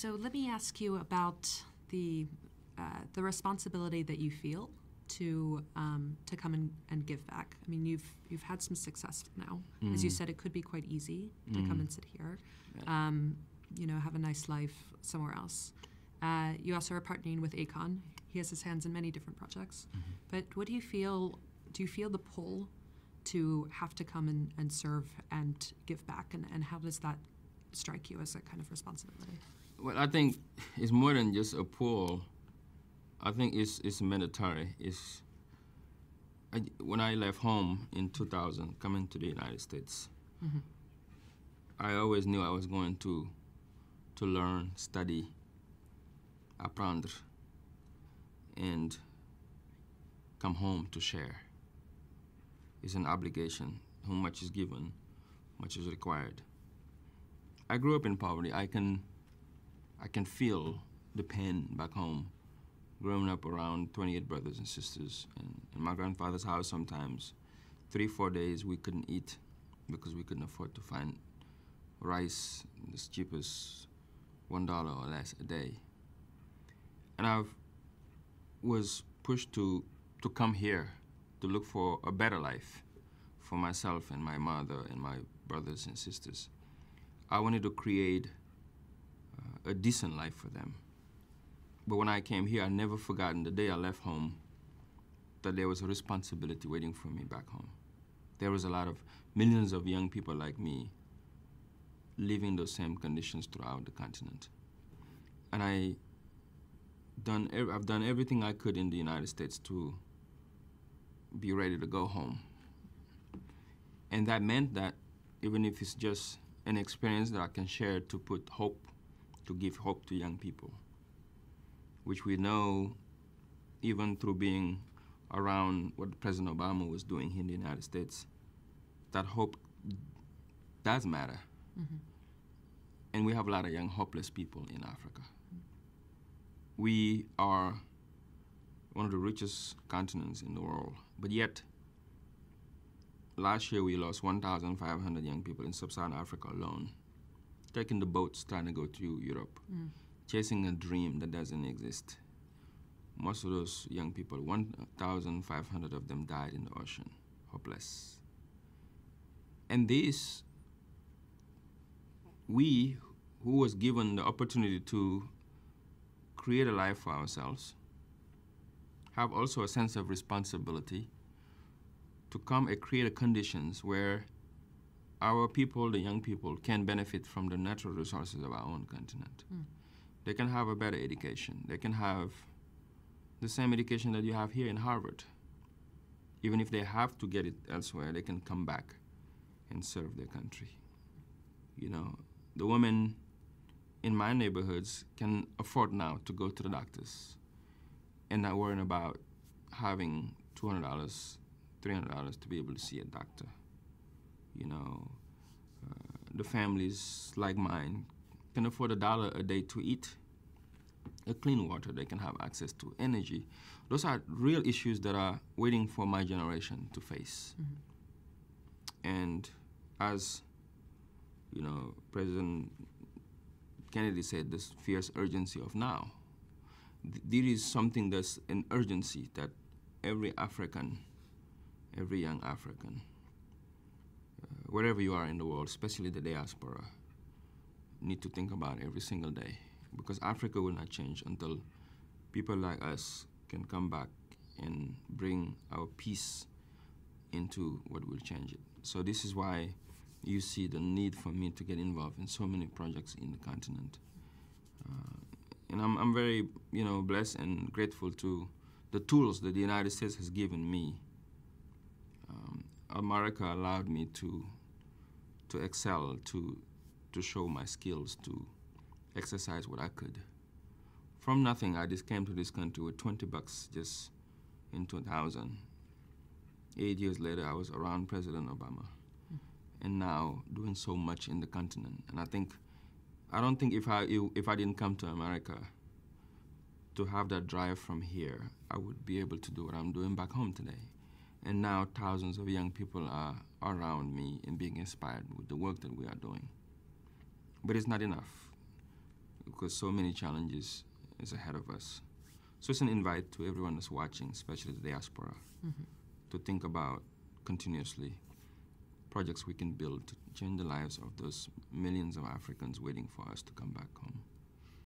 So let me ask you about the responsibility that you feel to come and give back. I mean, you've had some success now. As you said, it could be quite easy to come and sit here, have a nice life somewhere else. You also are partnering with Akon. He has his hands in many different projects. But what do you feel? Do you feel the pull to have to come and serve and give back? And how does that strike you as a kind of responsibility? Well, I think it's more than just a pull. I think it's mandatory. When I left home in 2000, coming to the United States, I always knew I was going to learn, study, apprendre, and come home to share. It's an obligation. How much is given, much is required. I grew up in poverty. I can feel the pain back home. Growing up around 28 brothers and sisters, and in my grandfather's house sometimes, 3-4 days we couldn't eat because we couldn't afford to find rice as cheap as $1 or less a day. And I was pushed to come here to look for a better life for myself and my mother and my brothers and sisters. I wanted to create a decent life for them. But when I came here, I never forgotten the day I left home that there was a responsibility waiting for me back home. There was a lot of millions of young people like me living those same conditions throughout the continent. And I've done everything I could in the United States to be ready to go home. And that meant that even if it's just an experience that I can share to put hope, to give hope to young people, which we know even through being around what President Obama was doing here in the United States, that hope does matter. And we have a lot of young hopeless people in Africa. We are one of the richest continents in the world, but yet last year we lost 1,500 young people in sub-Saharan Africa alone, taking the boats trying to go to Europe, chasing a dream that doesn't exist. Most of those young people, 1,500 of them died in the ocean, hopeless. And this, we, who was given the opportunity to create a life for ourselves, have also a sense of responsibility to come and create conditions where our people, the young people, can benefit from the natural resources of our own continent. They can have a better education. They can have the same education that you have here in Harvard. Even if they have to get it elsewhere, they can come back and serve their country. You know, the women in my neighborhoods can afford now to go to the doctors and not worrying about having $200, $300 to be able to see a doctor. You know, the families like mine can afford $1 a day to eat, a clean water, they can have access to energy. Those are real issues that are waiting for my generation to face. And as, you know, President Kennedy said, this fierce urgency of now. There is something that's an urgency that every African, every young African, wherever you are in the world, especially the diaspora, need to think about every single day, because Africa will not change until people like us can come back and bring our peace into what will change it. So this is why you see the need for me to get involved in so many projects in the continent. And I'm very, you know, blessed and grateful to the tools that the United States has given me. America allowed me to excel, to show my skills, to exercise what I could. From nothing, I just came to this country with $20 just in 2000. 8 years later, I was around President Obama, and now doing so much in the continent. And I don't think if I didn't come to America to have that drive from here, I would be able to do what I'm doing back home today. And now thousands of young people are around me and being inspired with the work that we are doing. But it's not enough. because so many challenges is ahead of us. So it's an invite to everyone that's watching, especially the diaspora, to think about continuously projects we can build to change the lives of those millions of Africans waiting for us to come back home.